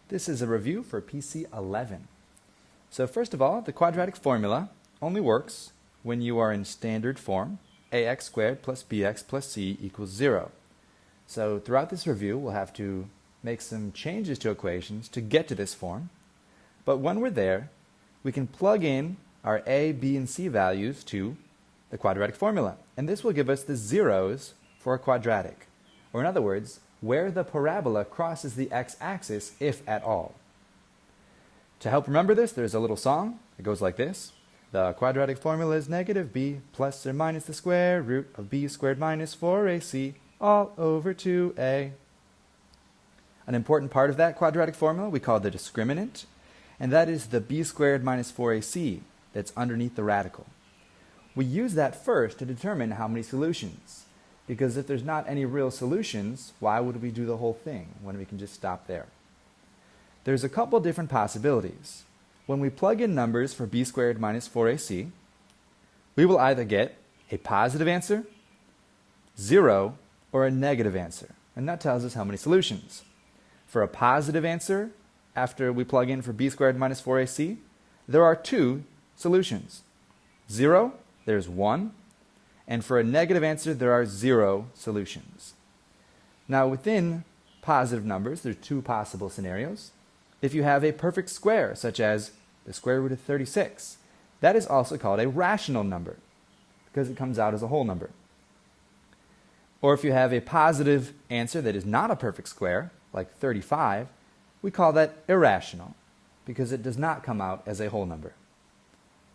This is a review for PC 11. So first of all, the quadratic formula only works when you are in standard form, ax squared plus bx plus c equals 0. So throughout this review, we'll have to make some changes to equations to get to this form. But when we're there, we can plug in our a, b, and c values to the quadratic formula. And this will give us the zeros for a quadratic. Or in other words, where the parabola crosses the x-axis, if at all. To help remember this, there's a little song. It goes like this. The quadratic formula is negative b plus or minus the square root of b squared minus 4ac all over 2a. An important part of that quadratic formula we call the discriminant, and that is the b squared minus 4ac that's underneath the radical. We use that first to determine how many solutions, because if there's not any real solutions, why would we do the whole thing when we can just stop there? There's a couple different possibilities. When we plug in numbers for b squared minus 4ac, we will either get a positive answer, 0, or a negative answer. And that tells us how many solutions. For a positive answer, after we plug in for b squared minus 4ac, there are 2 solutions. 0, there's 1. And for a negative answer, there are 0 solutions. Now within positive numbers, there are 2 possible scenarios. If you have a perfect square, such as the square root of 36, that is also called a rational number, because it comes out as a whole number. Or if you have a positive answer that is not a perfect square, like 35, we call that irrational, because it does not come out as a whole number.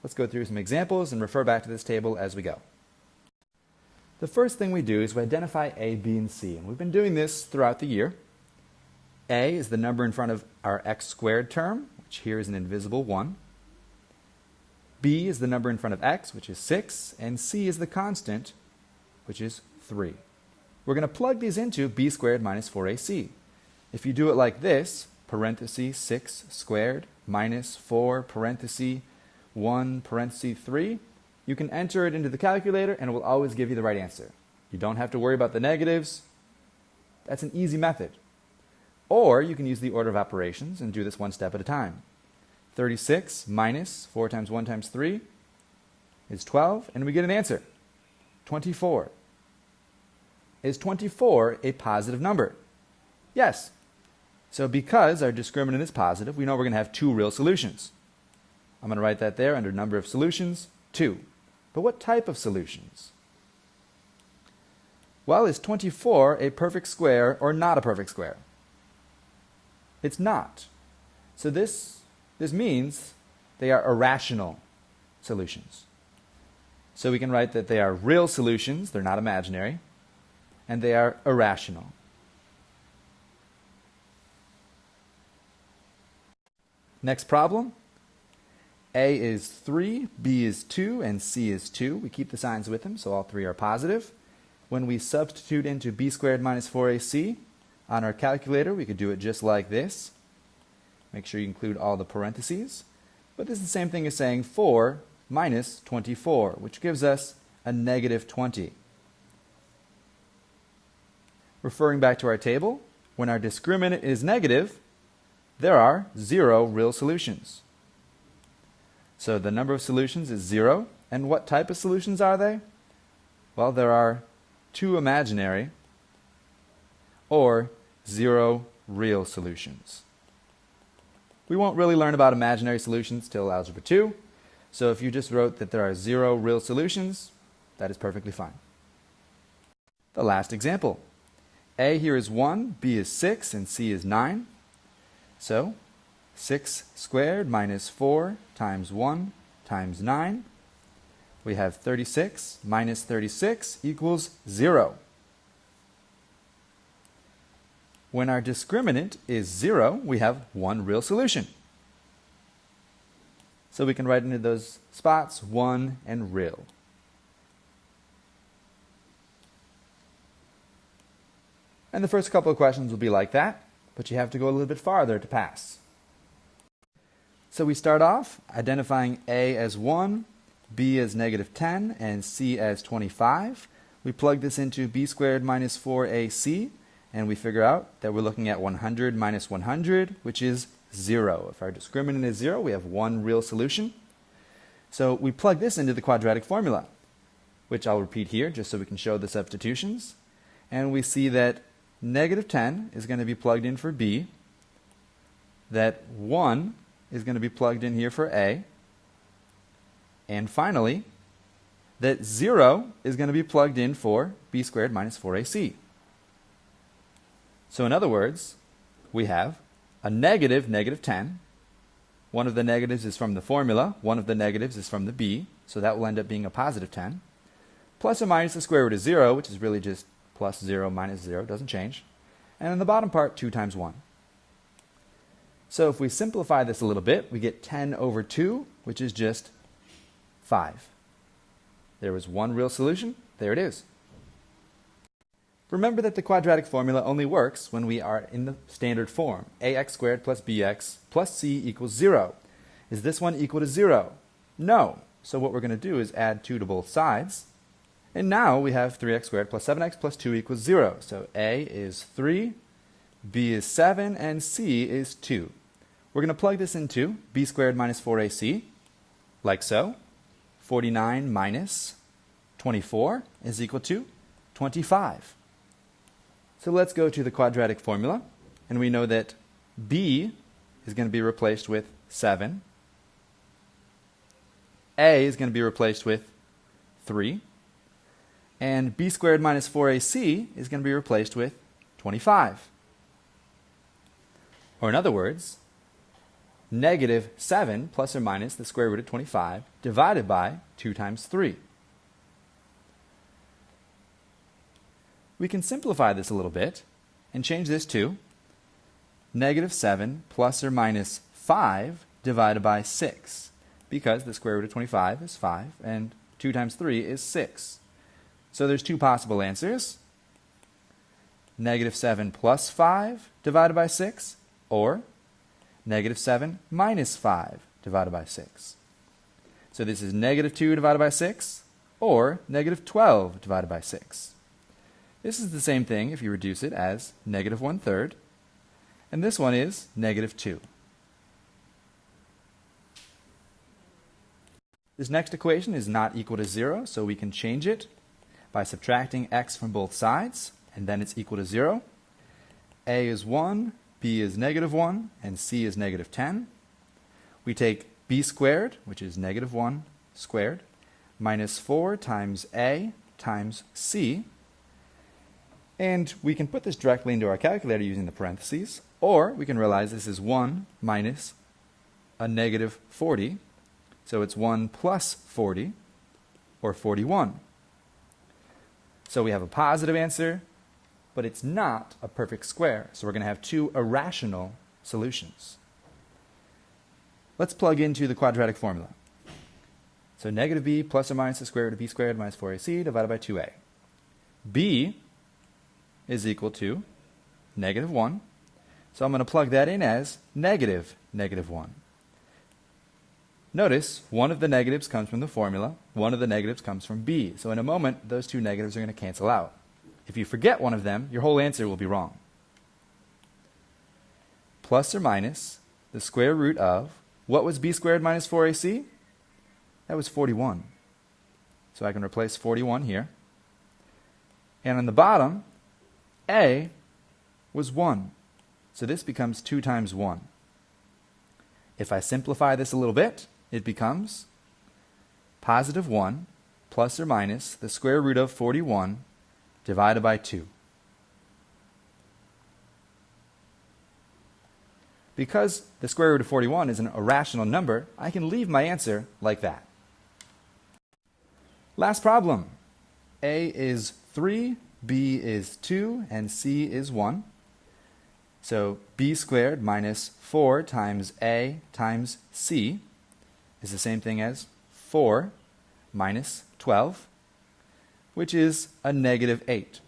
Let's go through some examples and refer back to this table as we go. The first thing we do is we identify a, b, and c, and we've been doing this throughout the year. A is the number in front of our x squared term, which here is an invisible 1. B is the number in front of x, which is 6, and c is the constant, which is 3. We're going to plug these into b squared minus 4ac. If you do it like this, parenthesis 6 squared minus 4 parenthesis 1 parenthesis 3, you can enter it into the calculator and it will always give you the right answer. You don't have to worry about the negatives. That's an easy method. Or you can use the order of operations and do this one step at a time. 36 minus 4 times 1 times 3 is 12, and we get an answer, 24. Is 24 a positive number? Yes. So because our discriminant is positive, we know we're going to have 2 real solutions. I'm going to write that there under number of solutions, 2. But what type of solutions? Well, is 24 a perfect square or not a perfect square? It's not. So this means they are irrational solutions. So we can write that they are real solutions, they're not imaginary, and they are irrational. Next problem. A is 3, B is 2, and C is 2. We keep the signs with them, so all 3 are positive. When we substitute into b squared minus 4ac on our calculator, we could do it just like this. Make sure you include all the parentheses. But this is the same thing as saying 4 minus 24, which gives us a negative 20. Referring back to our table, when our discriminant is negative, there are 0 real solutions. So the number of solutions is 0. And what type of solutions are they? Well, there are 2 imaginary or 0 real solutions. We won't really learn about imaginary solutions till Algebra 2. So if you just wrote that there are 0 real solutions, that is perfectly fine. The last example. A here is 1, B is 6, and C is 9. So 6 squared minus 4 times 1 times 9. We have 36 minus 36 equals 0. When our discriminant is 0, we have 1 real solution. So we can write into those spots 1 and real. And the first couple of questions will be like that, but you have to go a little bit farther to pass. So we start off identifying A as 1, B as negative 10, and C as 25. We plug this into b squared minus 4ac, and we figure out that we're looking at 100 minus 100, which is 0. If our discriminant is 0, we have one real solution. So we plug this into the quadratic formula, which I'll repeat here just so we can show the substitutions. And we see that negative 10 is going to be plugged in for B, that 1 is going to be plugged in here for A, and finally, that 0 is going to be plugged in for B squared minus 4AC. So in other words, we have a negative 10. One of the negatives is from the formula. One of the negatives is from the B, so that will end up being a positive 10. Plus or minus the square root of 0, which is really just plus 0 minus 0, doesn't change. And in the bottom part, 2 times 1. So if we simplify this a little bit, we get 10 over 2, which is just 5. There was one real solution. There it is. Remember that the quadratic formula only works when we are in the standard form. ax squared plus bx plus c equals 0. Is this one equal to 0? No. So what we're going to do is add 2 to both sides. And now we have 3x squared plus 7x plus 2 equals 0. So a is 3, b is 7, and c is 2. We're going to plug this into b squared minus 4ac, like so. 49 minus 24 is equal to 25. So let's go to the quadratic formula, and we know that b is going to be replaced with 7, a is going to be replaced with 3, and b squared minus 4ac is going to be replaced with 25. Or in other words, negative 7 plus or minus the square root of 25 divided by 2 times 3. We can simplify this a little bit and change this to negative 7 plus or minus 5 divided by 6, because the square root of 25 is 5 and 2 times 3 is 6. So there's two possible answers: negative 7 plus 5 divided by 6, or negative 7 minus 5 divided by 6. So this is negative 2 divided by 6, or negative 12 divided by 6. This is the same thing if you reduce it as negative 1/3, and this one is negative 2. This next equation is not equal to 0, so we can change it by subtracting x from both sides, and then it's equal to 0. A is 1, b is negative 1, and c is negative 10. We take b squared, which is negative 1 squared, minus 4 times a times c. And we can put this directly into our calculator using the parentheses, or we can realize this is 1 minus a negative 40. So it's 1 plus 40, or 41. So we have a positive answer, but it's not a perfect square. So we're going to have two irrational solutions. Let's plug into the quadratic formula. So negative b plus or minus the square root of b squared minus 4ac divided by 2a. b is equal to negative 1. So I'm going to plug that in as negative 1. Notice one of the negatives comes from the formula, one of the negatives comes from b. So in a moment, those two negatives are going to cancel out. If you forget one of them, your whole answer will be wrong. Plus or minus the square root of, what was b squared minus 4ac? That was 41. So I can replace 41 here. And on the bottom, a was 1. So this becomes 2 times 1. If I simplify this a little bit, it becomes positive 1 plus or minus the square root of 41 divided by 2. Because the square root of 41 is an irrational number, I can leave my answer like that. Last problem. A is 3, b is 2, and c is 1. So b squared minus 4 times a times c is the same thing as 4 minus 12, which is a negative 8.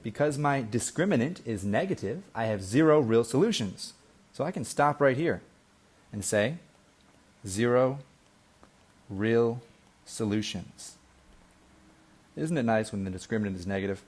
Because my discriminant is negative, I have 0 real solutions. So I can stop right here and say 0 real solutions. Isn't it nice when the discriminant is negative?